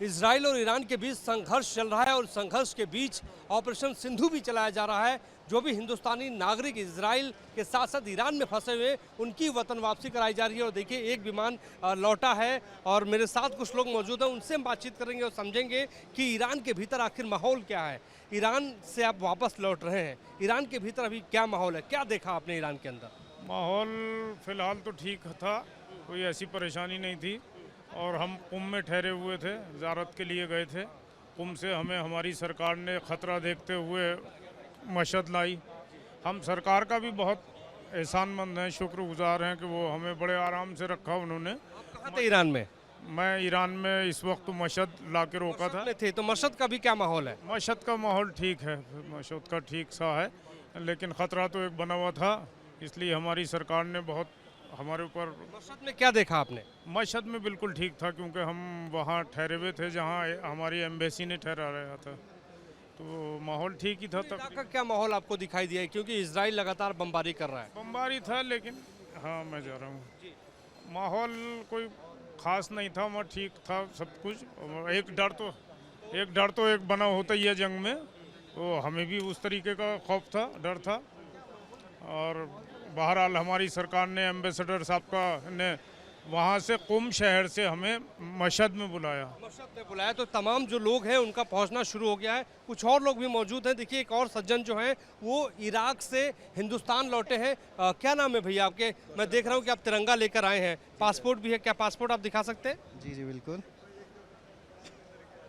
Israel और Iran के बीच संघर्ष चल रहा है और संघर्ष के बीच ऑपरेशन सिंधु भी चलाया जा रहा है। जो भी हिंदुस्तानी नागरिक इजराइल के साथ साथ ईरान में फंसे हुए उनकी वतन वापसी कराई जा रही है। और देखिए एक विमान लौटा है और मेरे साथ कुछ लोग मौजूद हैं, उनसे हम बातचीत करेंगे और समझेंगे कि ईरान के भीतर आखिर माहौल क्या है। ईरान से आप वापस लौट रहे हैं, ईरान के भीतर अभी क्या माहौल है, क्या देखा आपने ईरान के अंदर? माहौल फ़िलहाल तो ठीक था, कोई ऐसी परेशानी नहीं थी और हम कुंभ में ठहरे हुए थे, ज़ियारत के लिए गए थे। कुंभ से हमें हमारी सरकार ने ख़तरा देखते हुए मशहद लाई। हम सरकार का भी बहुत एहसानमंद हैं, शुक्रगुजार हैं कि वो हमें बड़े आराम से रखा उन्होंने। आप कहाँ थे ईरान में? मैं ईरान में इस वक्त मशहद ला के रोका था। में थे तो मशहद का भी क्या माहौल है? मशहद का माहौल ठीक है, मशहद का ठीक सा है, लेकिन ख़तरा तो एक बना हुआ था, इसलिए हमारी सरकार ने बहुत हमारे ऊपर। मशहद में क्या देखा आपने? मशहद में बिल्कुल ठीक था, क्योंकि हम वहाँ ठहरे हुए थे जहाँ हमारी एम्बेसी ने ठहरा रहा था, तो माहौल ठीक ही था। इराक का क्या माहौल आपको दिखाई दिया है, क्योंकि इजराइल लगातार बमबारी कर रहा है? बमबारी था, लेकिन हाँ मैं जा रहा हूँ। माहौल कोई ख़ास नहीं था, वहाँ ठीक था सब कुछ। एक डर तो एक बना होता ही है जंग में, तो हमें भी उस तरीके का खौफ था, डर था। और बहरहाल हमारी सरकार ने एम्बेसडर साहब का ने वहाँ से कुंभ शहर से हमें मशहद में बुलाया। मशहद में बुलाया तो तमाम जो लोग हैं उनका पहुंचना शुरू हो गया है। कुछ और लोग भी मौजूद हैं। देखिए एक और सज्जन जो हैं वो इराक से हिंदुस्तान लौटे हैं। क्या नाम है भैया आपके? मैं देख रहा हूँ कि आप तिरंगा लेकर आए हैं, पासपोर्ट भी है, क्या पासपोर्ट आप दिखा सकते हैं? जी जी बिल्कुल।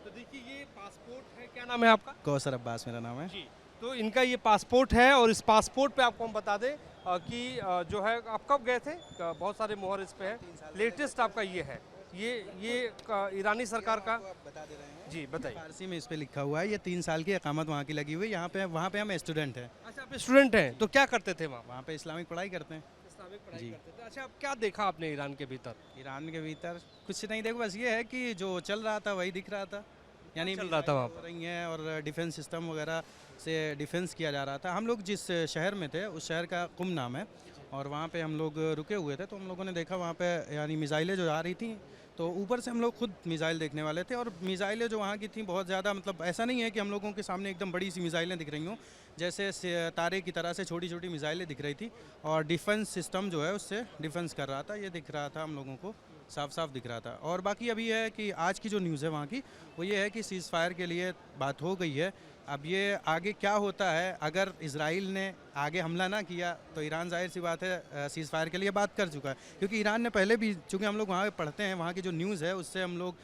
तो देखिए ये पासपोर्ट है, क्या नाम है आपका? कौसर अब्बास मेरा नाम है जी, तो इनका ये पासपोर्ट है और इस पासपोर्ट पे आपको हम बता दें कि जो है आप कब गए थे? बहुत सारे मोहर इस पे है, लेटेस्ट आपका ये है, ये ईरानी सरकार का बता दे रहे हैं जी बताइए। फारसी में इस पे लिखा हुआ है, ये 3 साल की इकामत वहाँ की लगी हुई है। वहाँ पे हम स्टूडेंट हैं, अच्छा आप स्टूडेंट हैं, तो क्या करते थे वहाँ? वहाँ पे इस्लामिक पढ़ाई करते हैं। इस्लामिक पढ़ाई जी। करते थे। अच्छा अब क्या देखा आपने ईरान के भीतर? ईरान के भीतर कुछ नहीं, देखो बस ये है कि जो चल रहा था वही दिख रहा था, यानी चल रहा था वहाँ मिसाइलें हो रही हैं और डिफेंस सिस्टम वगैरह से डिफेंस किया जा रहा था। हम लोग जिस शहर में थे उस शहर का कुम नाम है और वहाँ पे हम लोग रुके हुए थे, तो हम लोगों ने देखा वहाँ पे यानी मिसाइलें जो आ रही थी, तो ऊपर से हम लोग खुद मिसाइल देखने वाले थे। और मिसाइलें जो वहाँ की थी बहुत ज़्यादा, मतलब ऐसा नहीं है कि हम लोगों के सामने एकदम बड़ी सी मिसाइलें दिख रही हों, जैसे तारे की तरह से छोटी छोटी मिसाइलें दिख रही थी और डिफेंस सिस्टम जो है उससे डिफेंस कर रहा था, ये दिख रहा था हम लोगों को, साफ साफ दिख रहा था। और बाकी अभी है कि आज की जो न्यूज़ है वहाँ की वो ये है कि सीज़ फायर के लिए बात हो गई है। अब ये आगे क्या होता है, अगर इजराइल ने आगे हमला ना किया तो ईरान जाहिर सी बात है सीज़ फायर के लिए बात कर चुका है, क्योंकि ईरान ने पहले भी, चूँकि हम लोग वहाँ पे पढ़ते हैं, वहाँ की जो न्यूज़ है उससे हम लोग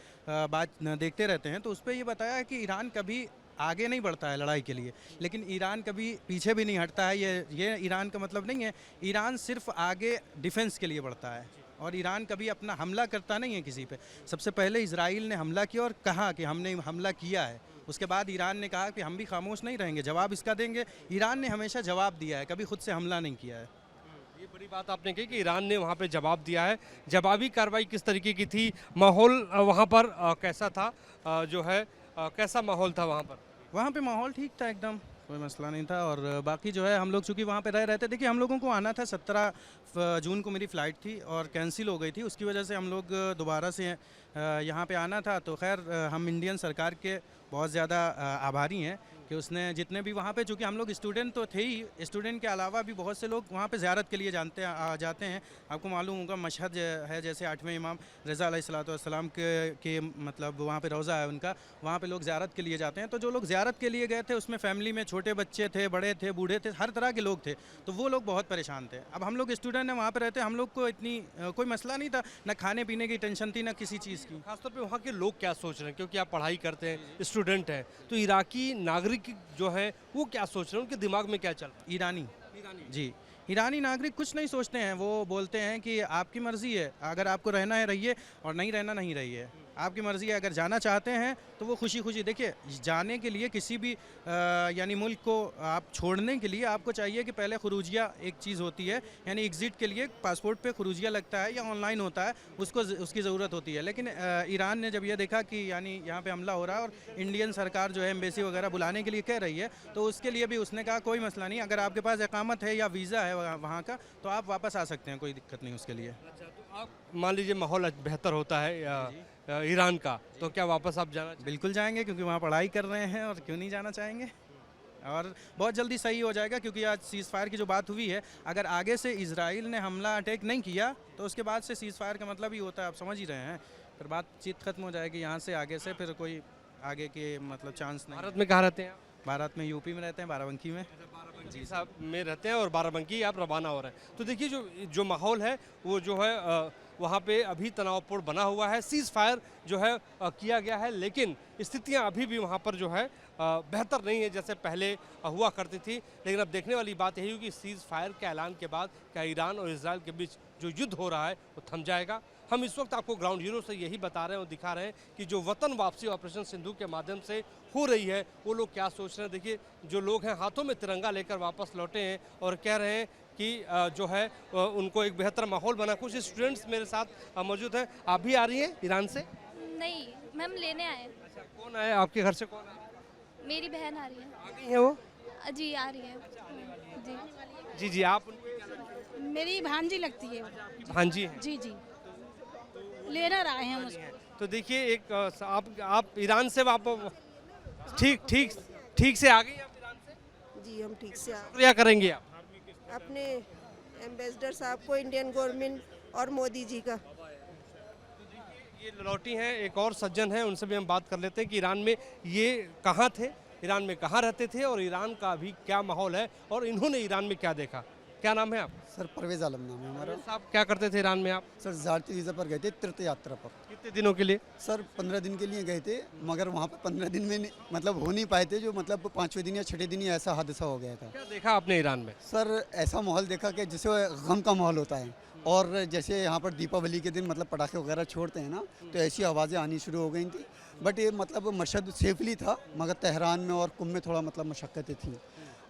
बात देखते रहते हैं, तो उस पर ये बताया है कि ईरान कभी आगे नहीं बढ़ता है लड़ाई के लिए, लेकिन ईरान कभी पीछे भी नहीं हटता है। ये ईरान का मतलब नहीं है। ईरान सिर्फ आगे डिफेंस के लिए बढ़ता है और ईरान कभी अपना हमला करता नहीं है किसी पे। सबसे पहले इजराइल ने हमला किया और कहा कि हमने हमला किया है, उसके बाद ईरान ने कहा कि हम भी खामोश नहीं रहेंगे, जवाब इसका देंगे। ईरान ने हमेशा जवाब दिया है, कभी खुद से हमला नहीं किया है। ये बड़ी बात आपने कही कि ईरान ने वहाँ पे जवाब दिया है। जवाबी कार्रवाई किस तरीके की थी? माहौल वहाँ पर कैसा था? जो है कैसा माहौल था वहाँ पर? वहाँ पे माहौल ठीक था, एकदम कोई मसला नहीं था। और बाकी जो है हम लोग चूँकि वहाँ पे रह रहे थे, देखिए हम लोगों को आना था 17 जून को मेरी फ़्लाइट थी और कैंसिल हो गई थी, उसकी वजह से हम लोग दोबारा से यहाँ पे आना था। तो खैर हम इंडियन सरकार के बहुत ज़्यादा आभारी हैं कि उसने जितने भी वहाँ पे, चूँकि हम लोग स्टूडेंट तो थे ही, स्टूडेंट के अलावा भी बहुत से लोग वहाँ पे ज़ियारत के लिए जाते हैं। आपको मालूम होगा मशहद है, जैसे 8वें इमाम रज़ा अलैहिस्सलाम के मतलब वहाँ पे रोज़ा है उनका, वहाँ पे लोग ज़ियारत के लिए जाते हैं। तो जो लोग ज़ियारत के लिए गए थे उसमें फैमिली में छोटे बच्चे थे, बड़े थे, बूढ़े थे, हर तरह के लोग थे, तो वो लोग बहुत परेशान थे। अब हम लोग स्टूडेंट हैं, वहाँ पर रहते, हम लोग को इतनी कोई मसला नहीं था, ना खाने पीने की टेंशन थी, ना किसी चीज़ की। खासतौर पे वहाँ के लोग क्या सोच रहे हैं, क्योंकि आप पढ़ाई करते हैं, स्टूडेंट हैं, तो इराकी नागरिक जो है वो क्या सोच रहे हैं, उनके दिमाग में क्या चल रहा है? ईरानी जी, ईरानी नागरिक कुछ नहीं सोचते हैं। वो बोलते हैं कि आपकी मर्ज़ी है, अगर आपको रहना है रहिए और नहीं रहना नहीं रहिए, आपकी मर्ज़ी है। अगर जाना चाहते हैं तो वो खुशी खुशी, देखिए जाने के लिए किसी भी यानी मुल्क को आप छोड़ने के लिए आपको चाहिए कि पहले खुरूजिया एक चीज़ होती है, यानी एग्ज़िट के लिए पासपोर्ट पे खुरूजिया लगता है या ऑनलाइन होता है, उसकी ज़रूरत होती है। लेकिन ईरान ने जब ये देखा कि यानी यहाँ पे हमला हो रहा है और इंडियन सरकार जो है एम्बेसी वगैरह बुलाने के लिए कह रही है, तो उसके लिए भी उसने कहा कोई मसला नहीं, अगर आपके पास इकामत है या वीज़ा है वहाँ का, तो आप वापस आ सकते हैं, कोई दिक्कत नहीं उसके लिए। अच्छा, तो आप मान लीजिए माहौल बेहतर होता है या ईरान का, तो क्या वापस आप जाना चाहेंगे? बिल्कुल जाएंगे, क्योंकि वहाँ पढ़ाई कर रहे हैं और क्यों नहीं जाना चाहेंगे। और बहुत जल्दी सही हो जाएगा, क्योंकि आज सीज़ फायर की जो बात हुई है, अगर आगे से इजराइल ने हमला अटैक नहीं किया तो उसके बाद से सीज़ फायर का मतलब ही होता है, आप समझ ही रहे हैं। फिर बातचीत खत्म हो जाएगी यहाँ से, आगे से फिर कोई आगे के मतलब चांस नहीं। भारत में कहाँ रहते हैं आप? भारत में यूपी में रहते हैं, बाराबंकी में। जी साहब में रहते हैं और बाराबंकी आप रवाना हो रहे हैं। तो देखिए जो माहौल है वो जो है वहाँ पे अभी तनावपूर्ण बना हुआ है। सीज़ फायर जो है किया गया है, लेकिन स्थितियाँ अभी भी वहाँ पर जो है बेहतर नहीं है जैसे पहले हुआ करती थी। लेकिन अब देखने वाली बात यही होगी कि सीज़ फायर के ऐलान के बाद क्या ईरान और इजराइल के बीच जो युद्ध हो रहा है वो थम जाएगा। हम इस वक्त आपको ग्राउंड जीरो से यही बता रहे हैं और दिखा रहे हैं कि जो वतन वापसी ऑपरेशन सिंधु के माध्यम से हो रही है वो लोग क्या सोच रहे हैं। देखिए जो लोग हैं हाथों में तिरंगा लेकर वापस लौटे हैं और कह रहे हैं कि जो है उनको एक बेहतर माहौल बना। कुछ स्टूडेंट्स मेरे साथ मौजूद हैं। आप भी आ रही हैं ईरान से? नहीं, मैम लेने आए। अच्छा, कौन आए आपके घर से? कौन आए? मेरी बहन आ रही है। आ गई है वो? जी आ रही है जी। जी जी, आप उनकी क्या लगती है? मेरी भांजी लगती है। भांजी हैं। जी जी, लेकर आए हैं हम उसको। तो देखिए एक आप ईरान से ठीक से आ गई आप ईरान से? जी हम ठीक से शुक्रिया करेंगे आप अपने एम्बेसडर साहब को, इंडियन गवर्नमेंट और मोदी जी का। ये लौटी हैं एक और सज्जन हैं, उनसे भी हम बात कर लेते हैं कि ईरान में ये कहाँ थे, ईरान में कहाँ रहते थे और ईरान का अभी क्या माहौल है और इन्होंने ईरान में क्या देखा। क्या नाम है आप? सर परवेज आलम नाम है हमारा। साहब क्या करते थे ईरान में आप? सर ज़ारती वीज़ा पर गए थे, तीर्थ यात्रा पर। कितने दिनों के लिए? सर 15 दिन के लिए गए थे, मगर वहाँ पर 15 दिन में मतलब हो नहीं पाए थे, जो मतलब 5वें दिन या 6ठे दिन ही ऐसा हादसा हो गया था। क्या देखा आपने ईरान में? सर ऐसा माहौल देखा कि जैसे गम का माहौल होता है, और जैसे यहाँ पर दीपावली के दिन मतलब पटाखे वगैरह छोड़ते हैं ना, तो ऐसी आवाज़ें आनी शुरू हो गई थी। बट ये मतलब मशहद सेफली था, मगर तेहरान में और कुम में थोड़ा मतलब मशक्क़तें थी,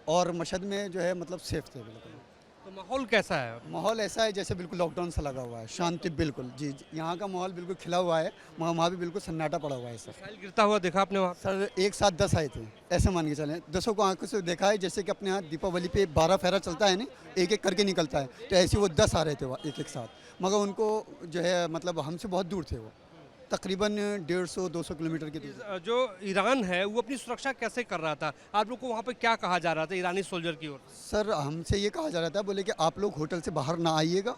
और मशहद में जो है मतलब सेफ थे बिल्कुल। तो माहौल कैसा है? माहौल ऐसा है जैसे बिल्कुल लॉकडाउन सा लगा हुआ है, शांति बिल्कुल। जी यहाँ का माहौल बिल्कुल खिला हुआ है, मगर वहाँ भी बिल्कुल सन्नाटा पड़ा हुआ है सर। मिसाइल गिरता हुआ देखा आपने वहाँ? सर एक साथ 10 आए थे, ऐसे मान के चलें। 10 को आंखों से देखा है, जैसे कि अपने यहाँ दीपावली पे 12 फेरा चलता है ना, एक एक करके निकलता है, तो ऐसे वो 10 आ रहे थे एक एक साथ। मगर उनको जो है मतलब हमसे बहुत दूर थे, वो तकरीबन 150-200 किलोमीटर की दूर। जो ईरान है वो अपनी सुरक्षा कैसे कर रहा था? आप लोग को वहाँ पे क्या कहा जा रहा था ईरानी सोल्जर की ओर? सर हमसे ये कहा जा रहा था, बोले कि आप लोग होटल से बाहर ना आइएगा,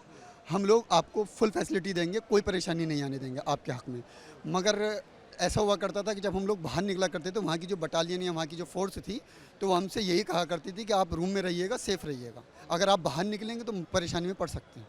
हम लोग आपको फुल फैसिलिटी देंगे, कोई परेशानी नहीं आने देंगे आपके हक़ में। मगर ऐसा हुआ करता था कि जब हम लोग बाहर निकला करते थे, वहाँ की जो बटालियन या वहाँ की जो फोर्स थी, तो वो हमसे यही कहा करती थी कि आप रूम में रहिएगा, सेफ़ रहिएगा, अगर आप बाहर निकलेंगे तो परेशानी में पड़ सकते हैं।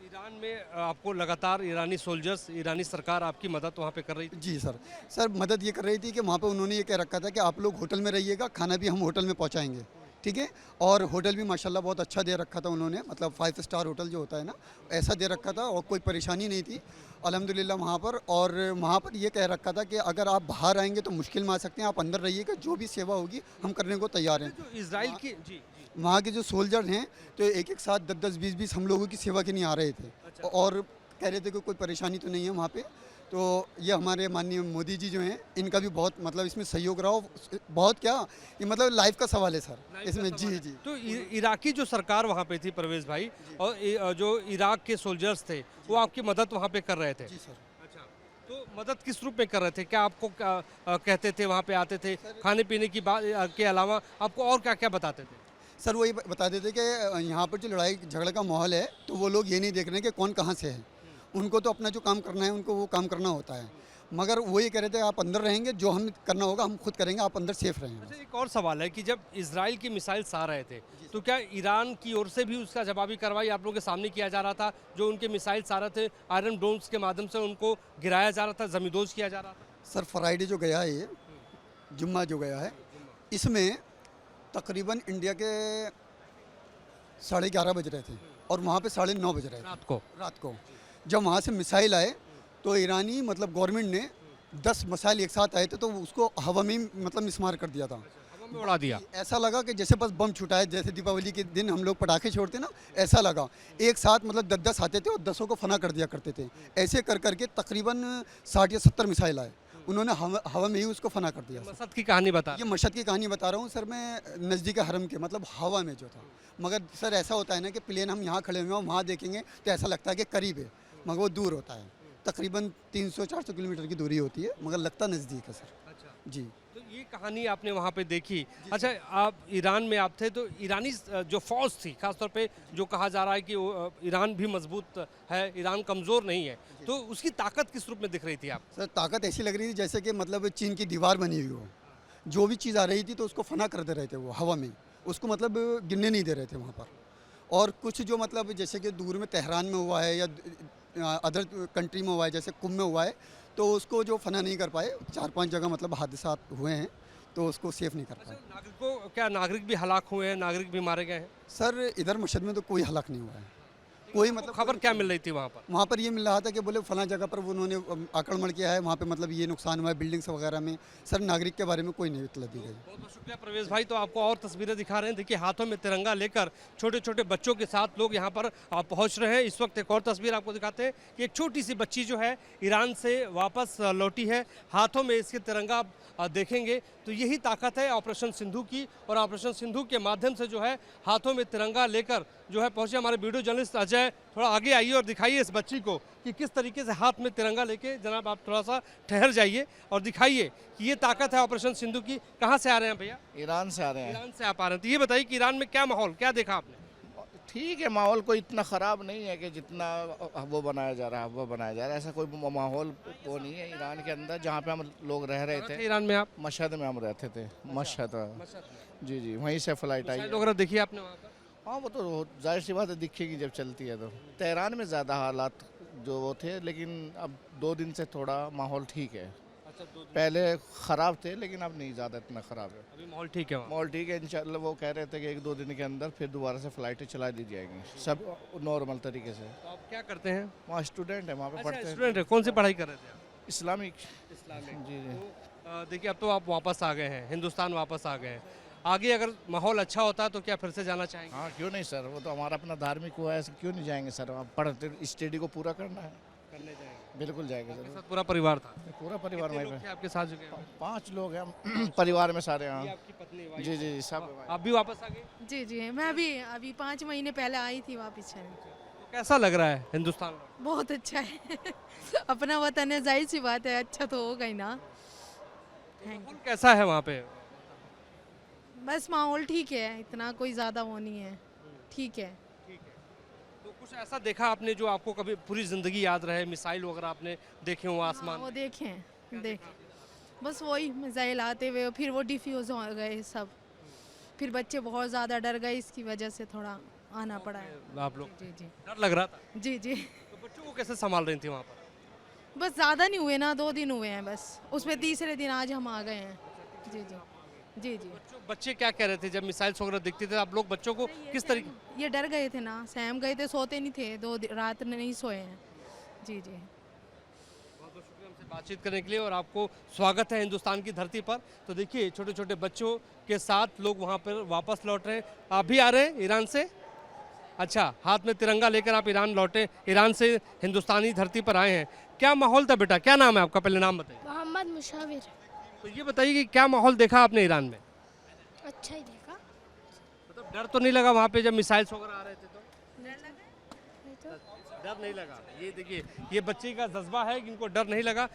ईरान में आपको लगातार ईरानी सोल्जर्स, ईरानी सरकार आपकी मदद वहाँ पे कर रही थी? जी सर मदद ये कर रही थी कि वहाँ पे उन्होंने ये कह रखा था कि आप लोग होटल में रहिएगा, खाना भी हम होटल में पहुँचाएंगे, ठीक है। और होटल भी माशाल्लाह बहुत अच्छा दे रखा था उन्होंने, मतलब 5 स्टार होटल जो होता है ना, ऐसा दे रखा था, और कोई परेशानी नहीं थी अल्हम्दुलिल्लाह वहाँ पर। और वहाँ पर ये कह रखा था कि अगर आप बाहर आएंगे तो मुश्किल में आ सकते हैं, आप अंदर रहिएगा, जो भी सेवा होगी हम करने को तैयार हैं। जो इजराइल की जी वहाँ के जो सोल्जर हैं तो एक एक साथ 10-10, 20-20 हम लोगों की सेवा के लिए आ रहे थे, और कह रहे थे कि कोई परेशानी तो नहीं है वहाँ पे। तो ये हमारे माननीय मोदी जी जो हैं, इनका भी बहुत मतलब इसमें सहयोग रहा हो, बहुत क्या ये मतलब लाइफ का सवाल है सर इसमें। जी जी। तो इराकी जो सरकार वहाँ पे थी परवेज भाई, और जो इराक के सोल्जर्स थे वो आपकी मदद वहाँ पे कर रहे थे? जी सर। अच्छा, तो मदद किस रूप में कर रहे थे? क्या आपको कहते थे, वहाँ पे आते थे, खाने पीने की बात के अलावा आपको और क्या क्या बताते थे? सर वही बता देते कि यहाँ पर जो लड़ाई झगड़े का माहौल है, तो वो लोग ये नहीं देख रहे हैं कि कौन कहाँ से है, उनको तो अपना जो काम करना है उनको वो काम करना होता है। मगर वो ये कह रहे थे आप अंदर रहेंगे, जो हम करना होगा हम खुद करेंगे, आप अंदर सेफ रहेंगे। अच्छा, एक और सवाल है कि जब इजराइल की मिसाइल्स आ रहे थे तो क्या ईरान की ओर से भी उसका जवाबी कार्रवाई आप लोगों के सामने किया जा रहा था? जो उनके मिसाइल्स आ रहे थे आयरन डोम्स के माध्यम से उनको गिराया जा रहा था, जमींदोज किया जा रहा था? सर फ्राइडे जो गया है, ये जुम्मा जो गया है, इसमें तकरीबन इंडिया के 11:30 बज रहे थे और वहाँ पे 9:30 बज रहे थे रात को। जब वहाँ से मिसाइल आए तो ईरानी मतलब गवर्नमेंट ने 10 मिसाइल एक साथ आए थे, तो उसको हवा में मतलब मिसमार कर दिया था, हवा में उड़ा दिया। ऐसा लगा कि जैसे बस बम छूटा है, जैसे दीपावली के दिन हम लोग पटाखे छोड़ते ना, ऐसा लगा। एक साथ मतलब 10-10 आते थे और 10 को फना कर दिया करते थे। ऐसे कर करके तकरीबन 60 या 70 मिसाइल आए, उन्होंने हवा में ही उसको फना कर दिया। मशहद की कहानी बता। ये मशहद की कहानी बता रहा हूँ सर मैं, नज़दीक हरम के मतलब हवा में जो था। मगर सर ऐसा होता है ना कि प्लेन हम यहाँ खड़े हुए हैं, वहाँ देखेंगे तो ऐसा लगता है कि करीब है, मगर वो दूर होता है। तकरीबन 300-400 किलोमीटर की दूरी होती है, मगर लगता नज़दीक है सर। अच्छा, जी। तो ये कहानी आपने वहाँ पे देखी। अच्छा, आप ईरान में आप थे तो ईरानी जो फौज थी, खासतौर पे जो कहा जा रहा है कि ईरान भी मजबूत है, ईरान कमज़ोर नहीं है, तो उसकी ताकत किस रूप में दिख रही थी आप? सर ताकत ऐसी लग रही थी जैसे कि मतलब चीन की दीवार बनी हुई हो, जो भी चीज़ आ रही थी तो उसको फना कर दे रहे थे वो हवा में, उसको मतलब गिरने नहीं दे रहे थे वहाँ पर। और कुछ जो मतलब जैसे कि दूर में तेहरान में हुआ है या अदर कंट्री में हुआ है, जैसे कुंभ में हुआ है, तो उसको जो फना नहीं कर पाए, 4-5 जगह मतलब हादसा हुए हैं, तो उसको सेफ नहीं कर पाए। नागरिकों क्या नागरिक भी हलाक हुए हैं, नागरिक भी मारे गए हैं? सर इधर मशहद में तो कोई हलाक नहीं हुआ है, कोई मतलब खबर क्या मिल रही थी वहाँ पर? वहाँ पर ये मिल रहा था कि बोले फला जगह पर उन्होंने आक्रमण किया है, वहाँ पे मतलब ये नुकसान हुआ है बिल्डिंग्स वगैरह में। सर नागरिक के बारे में कोई नहीं इतला दी गई। बहुत बहुत शुक्रिया प्रवेश भाई। तो आपको और तस्वीरें दिखा रहे हैं, देखिए हाथों में तिरंगा लेकर छोटे छोटे बच्चों के साथ लोग यहाँ पर पहुँच रहे हैं। इस वक्त एक और तस्वीर आपको दिखाते हैं कि एक छोटी सी बच्ची जो है ईरान से वापस लौटी है, हाथों में इसके तिरंगा देखेंगे तो यही ताकत है ऑपरेशन सिंधु की। और ऑपरेशन सिंधु के माध्यम से जो है हाथों में तिरंगा लेकर जो है पहुंचे हमारे वीडियो जर्नलिस्ट अजय। थोड़ा आगे आइए और दिखाइए इस बच्ची को कि किस तरीके से हाथ में तिरंगा लेके, जनाब आप थोड़ा सा ठहर जाइए और दिखाइए कि ये ताकत है ऑपरेशन सिंधु की। कहाँ से आ रहे हैं भैया? ईरान से आ रहे हैं। ईरान से आप आ रहे हैं, तो ये बताइए कि ईरान में क्या माहौल, क्या देखा आपने? ठीक है, माहौल कोई इतना ख़राब नहीं है कि जितना वो बनाया जा रहा है, वो बनाया जा रहा है। ऐसा कोई माहौल वो नहीं है ईरान के अंदर। जहाँ पे हम लोग रह रहे थे ईरान में आप? मशहद में हम रहते थे। मशहद, जी जी, वहीं से फ्लाइट आई। वगैरह देखिए आपने वहाँ पर? हाँ, वो तो जाहिर सी बात है, दिखेगी जब चलती है तो। तेहरान में ज़्यादा हालात जो वो थे, लेकिन अब 2 दिन से थोड़ा माहौल ठीक है। पहले ख़राब थे लेकिन अब नहीं ज़्यादा इतना ख़राब है, अभी माहौल ठीक है वहाँ? माहौल ठीक है इंशाल्लाह। वो कह रहे थे कि 1-2 दिन के अंदर फिर दोबारा से फ़्लाइटें चला दी जाएंगी, सब नॉर्मल तरीके से। तो आप क्या करते हैं? वहाँ स्टूडेंट है, वहाँ पे पढ़ते हैं। स्टूडेंट है, कौन सी पढ़ाई कर रहे थे आप? इस्लामिक। जी जी। देखिए अब तो आप वापस आ गए हैं, हिंदुस्तान वापस आ गए हैं। आगे अगर माहौल अच्छा होता तो क्या फिर से जाना चाहेंगे? हाँ, क्यों नहीं सर, वो तो हमारा अपना धार्मिक हुआ है, क्यों नहीं जाएंगे सर। आप पढ़ते स्टडी को पूरा करना है, करने जाएंगे। बिल्कुल जाएंगे आपके सर। साथ पूरा परिवार था? पूरा परिवार कितने वहीं लोग पे। थे आपके साथ जो गए? 5 लोग हैं हम परिवार में सारे। ये यहाँ आपकी पत्नी, वाइफ? जी जी, सब। आप भी वापस आ गए? जी जी, मैं भी अभी 5 महीने पहले आई थी वापस। तो कैसा लग रहा है हिंदुस्तान? बहुत अच्छा है अपना वतन है, जाहिर सी बात है, अच्छा तो होगा ही ना। माहौल कैसा है वहाँ पे? बस माहौल ठीक है, इतना कोई ज़्यादा वो नहीं है, ठीक है। तो कुछ ऐसा देखा आपने जो आपको कभी पूरी जिंदगी याद रहे? मिसाइल वगैरह आपने देखे हो आसमान वो में? देखें बस वही मिसाइल आते हुए, फिर वो डिफ्यूज़ हो गए सब, फिर बच्चे बहुत ज़्यादा डर गए, इसकी वजह से थोड़ा आना पड़ा है। आप लोग जी जी डर लग रहा था? जी जी। तो बच्चों को कैसे संभाल रही थी वहाँ पर? बस ज़्यादा नहीं हुए ना, 2 दिन हुए हैं बस, उसमें तीसरे दिन आज हम आ गए हैं। जी जी जी जी। बच्चे क्या कह रहे थे जब मिसाइल्स वगैरह दिखती थे? आप लोग बच्चों को किस तरीके? ये डर गए थे ना, सहम गए थे, सोते नहीं थे, 2 रात नहीं सोए हैं। जी जी। बहुत बहुत शुक्रिया हमसे बातचीत करने के लिए और आपको स्वागत है हिंदुस्तान की धरती पर। तो देखिए छोटे छोटे बच्चों के साथ लोग वहाँ पर वापस लौट रहे हैं। आप भी आ रहे हैं ईरान से? अच्छा, हाथ में तिरंगा लेकर आप ईरान लौटे, ईरान से हिंदुस्तानी धरती पर आए हैं। क्या माहौल था बेटा? क्या नाम है आपका? पहले नाम बताइए। मोहम्मद मुशाविर। तो ये बताइए कि क्या माहौल देखा आपने ईरान में? अच्छा ही देखा। मतलब डर तो नहीं लगा वहाँ पे जब मिसाइल्स वगैरह आ रहे थे? तो नहीं तो डर नहीं लगा। ये देखिए ये बच्चे का जज्बा है कि इनको डर नहीं लगा।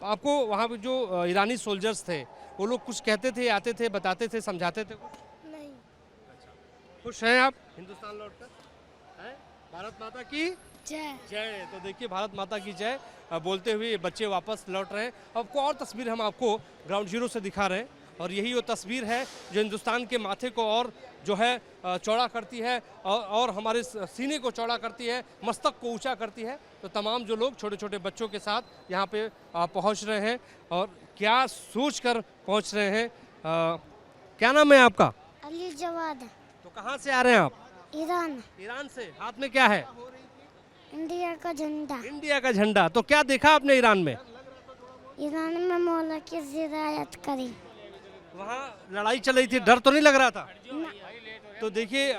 आपको वहाँ पे जो ईरानी सोल्जर्स थे वो लोग कुछ कहते थे, आते थे, बताते थे, समझाते थे कुछ? नहीं। खुश हैं आप हिंदुस्तान लौटकर? हैं? भारत माता की जय। जय। तो देखिए भारत माता की जय बोलते हुए ये बच्चे वापस लौट रहे हैं। आपको और तस्वीर हम आपको ग्राउंड जीरो से दिखा रहे हैं और यही वो तस्वीर है जो हिंदुस्तान के माथे को और जो है चौड़ा करती है और हमारे सीने को चौड़ा करती है, मस्तक को ऊंचा करती है। तो तमाम जो लोग छोटे छोटे बच्चों के साथ यहाँ पे पहुँच रहे हैं और क्या सोच कर पहुँच रहे हैं। क्या नाम है आपका? अली जवाद। तो कहाँ से आ रहे हैं आप? ईरान। ईरान से। हाथ में क्या है? इंडिया का झंडा। इंडिया का झंडा। तो क्या देखा आपने ईरान में? ईरान में मौला की जिरायत करी। वहाँ लड़ाई चल रही थी, डर तो नहीं लग रहा था? तो देखिए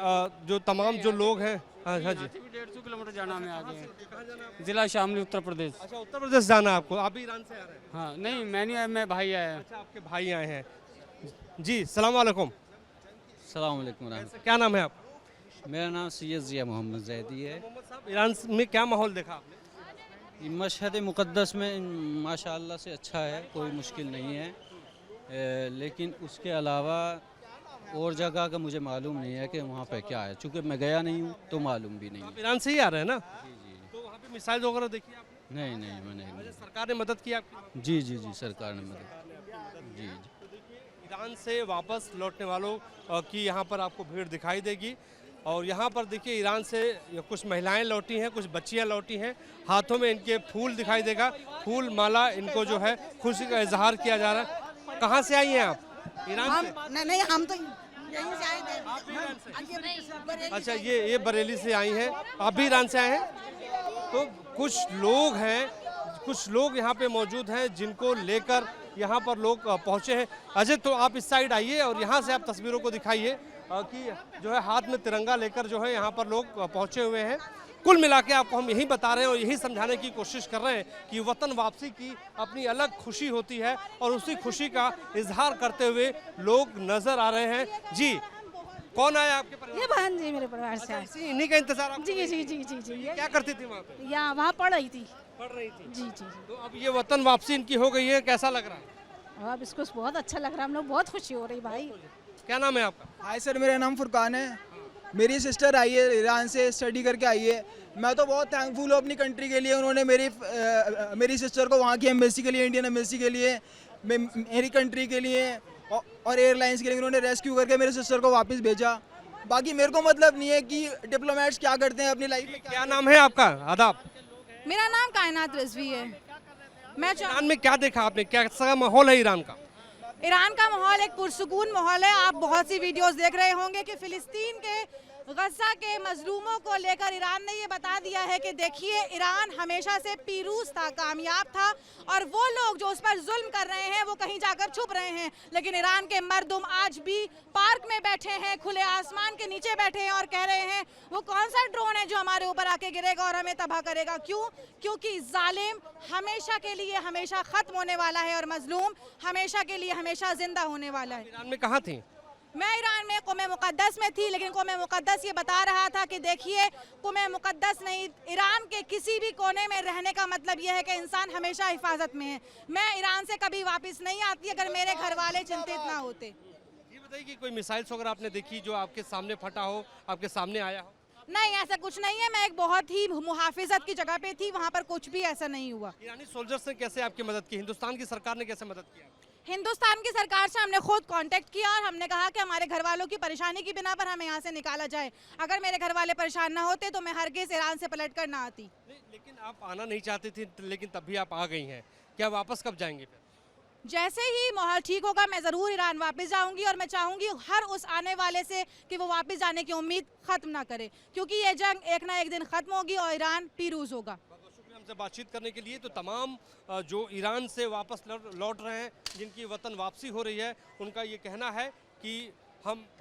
जो तमाम जो लोग हैं। हाँ हाँ जी। 150 किलोमीटर जाना हमें आगे, जिला शामली, उत्तर प्रदेश। अच्छा, उत्तर प्रदेश जाना है आपको? आप भी ईरान से आ रहे हैं? हाँ, नहीं मैं नहीं आया, मैं भाई आया है। अच्छा, आपके भाई आए हैं। जी, सलाम वालेकुम। सलाम वालेकुम। क्या नाम है आपका? मेरा नाम सैयद जिया मोहम्मद जैदी है। मोहम्मद साहब, ईरान में क्या माहौल देखा आपने? मशहद मुक़द्दस में माशाअल्लाह से अच्छा है, कोई मुश्किल नहीं है, लेकिन उसके अलावा और जगह का मुझे मालूम नहीं है कि वहाँ पे क्या है, चूँकि मैं गया नहीं हूँ तो मालूम भी नहीं आप है। ईरान से ही आ रहे हैं ना? जी जी तो वहाँ पे मिसाइल वगैरह देखी आपने? नहीं नहीं मैंने अच्छा, सरकार ने मदद की आपकी? जी जी जी सरकार ने मदद जी जी। ईरान से वापस लौटने वालों की यहाँ पर आपको भीड़ दिखाई देगी और यहाँ पर देखिए ईरान से कुछ महिलाएं लौटी हैं, कुछ बच्चियाँ लौटी हैं, हाथों में इनके फूल दिखाई देगा, फूल माला इनको जो है खुशी का इजहार किया जा रहा है। कहाँ से आई हैं आप? ईरान से? नहीं हम तो यहीं से आए थे। अच्छा, ये बरेली से आई हैं, आप भी ईरान से आए हैं? तो कुछ लोग हैं, कुछ लोग यहाँ पे मौजूद हैं जिनको लेकर यहाँ पर लोग पहुँचे हैं। अजय, तो आप इस साइड आइए और यहाँ से आप तस्वीरों को दिखाइए कि जो है हाथ में तिरंगा लेकर जो है यहाँ पर लोग पहुँचे हुए हैं। कुल मिला के आपको हम यही बता रहे हैं और यही समझाने की कोशिश कर रहे हैं कि वतन वापसी की अपनी अलग खुशी होती है और उसी खुशी का इजहार करते हुए लोग नजर आ रहे हैं। जी, कौन आया आपके परिवार? ये बहन जी मेरे परिवार से आई। इसी इन्हीं का इंतजार आप? जी जी जी जी जी। क्या करती थी वहाँ पे? यहाँ वहाँ पढ़ रही थी। पढ़ रही थी? जी जी। तो अब ये वतन वापसी इनकी हो गई है, कैसा लग रहा है? अब इसको बहुत अच्छा लग रहा है, हम लोग बहुत खुशी हो रही भाई। क्या नाम है आपका? हाय सर, मेरा नाम फुरकान है। मेरी सिस्टर आई है ईरान से, स्टडी करके आई है। मैं तो बहुत थैंकफुल हूँ अपनी कंट्री के लिए, उन्होंने मेरी सिस्टर को वहाँ की एम्बेसी के लिए, इंडियन एम्बेसी के लिए, मेरी कंट्री के लिए और एयरलाइंस के लिए उन्होंने रेस्क्यू करके मेरे सिस्टर को वापस भेजा। बाकी मेरे को मतलब नहीं है कि डिप्लोमेट्स क्या करते हैं अपनी लाइफ में। क्या नाम है आपका? आदाब। मेरा नाम कायनात रिजवी है। मैं ईरान में क्या देखा आपने, कैसा माहौल है ईरान का? ईरान का माहौल एक पुरसुकून माहौल है। आप बहुत सी वीडियोस देख रहे होंगे कि फिलिस्तीन के गज़ा के मजलूमों को लेकर ईरान ने ये बता दिया है कि देखिए ईरान हमेशा से पीरूज था, कामयाब था और वो लोग जो उस पर जुल्म कर रहे हैं वो कहीं जाकर छुप रहे हैं, लेकिन ईरान के मर्दुम आज भी पार्क में बैठे हैं, खुले आसमान के नीचे बैठे हैं और कह रहे हैं वो कौन सा ड्रोन है जो हमारे ऊपर आके गिरेगा और हमें तबाह करेगा। क्यों? क्योंकि जालिम हमेशा के लिए हमेशा खत्म होने वाला है और मजलूम हमेशा के लिए हमेशा जिंदा होने वाला है। ईरान में कहाँ थी? मैं ईरान में क़ौम मुक़द्दस में थी, लेकिन क़ौम मुक़द्दस ये बता रहा था कि देखिए क़ौम मुक़द्दस नहीं, ईरान के किसी भी कोने में रहने का मतलब ये है कि इंसान हमेशा हिफाजत में है। मैं ईरान से कभी वापस नहीं आती अगर मेरे घर वाले चिंतित ना होते। ये बताइए कि कोई मिसाइल्स वगैरह आपने देखी जो आपके सामने फटा हो, आपके सामने आया हो? नहीं, ऐसा कुछ नहीं है। मैं एक बहुत ही मुहाफिजत की जगह पे थी, वहाँ पर कुछ भी ऐसा नहीं हुआ। ईरानी सोल्जर्स ने कैसे आपकी मदद की? हिंदुस्तान की सरकार ने कैसे मदद किया? हिंदुस्तान की सरकार से हमने खुद कांटेक्ट किया और हमने कहा कि हमारे घर वालों की परेशानी की बिना पर हमें यहाँ से निकाला जाए। अगर मेरे घर वाले परेशान ना होते तो मैं हरगिज़ ईरान से पलट कर ना आती। लेकिन आप आना नहीं चाहती थी, लेकिन तब भी आप आ गई हैं। क्या वापस कब जाएंगे फिर? जैसे ही माहौल ठीक होगा मैं ज़रूर ईरान वापस जाऊंगी और मैं चाहूँगी हर उस आने वाले से कि वो वापस जाने की उम्मीद ख़त्म ना करे, क्योंकि ये जंग एक ना एक दिन ख़त्म होगी और ईरान पीरूज होगा। हमसे बातचीत करने के लिए। तो तमाम जो ईरान से वापस लौट रहे हैं, जिनकी वतन वापसी हो रही है, उनका ये कहना है कि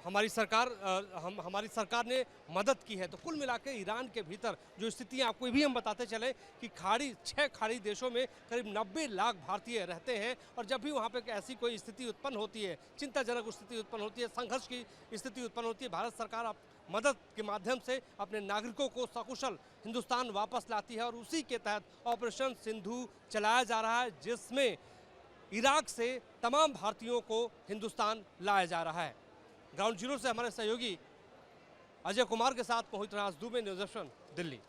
हमारी सरकार ने मदद की है। तो कुल मिलाकर ईरान के भीतर जो स्थितियाँ आपको भी हम बताते चले कि 6 खाड़ी देशों में करीब 90 लाख भारतीय रहते हैं और जब भी वहाँ पे ऐसी कोई स्थिति उत्पन्न होती है, चिंताजनक स्थिति उत्पन्न होती है, संघर्ष की स्थिति उत्पन्न होती है, भारत सरकार मदद के माध्यम से अपने नागरिकों को सकुशल हिंदुस्तान वापस लाती है और उसी के तहत ऑपरेशन सिंधु चलाया जा रहा है, जिसमें इराक से तमाम भारतीयों को हिंदुस्तान लाया जा रहा है। ग्राउंड जीरो से हमारे सहयोगी अजय कुमार के साथ मोहित राज दुबे, न्यूज़ एशन, दिल्ली।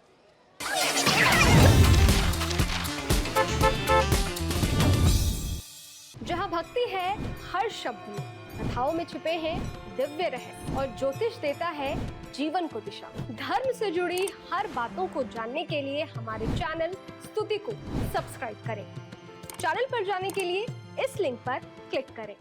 जहाँ भक्ति है हर शब्द में, कथाओं में छुपे हैं दिव्य रहस्य और ज्योतिष देता है जीवन को दिशा। धर्म से जुड़ी हर बातों को जानने के लिए हमारे चैनल स्तुति को सब्सक्राइब करें। चैनल पर जाने के लिए इस लिंक पर क्लिक करें।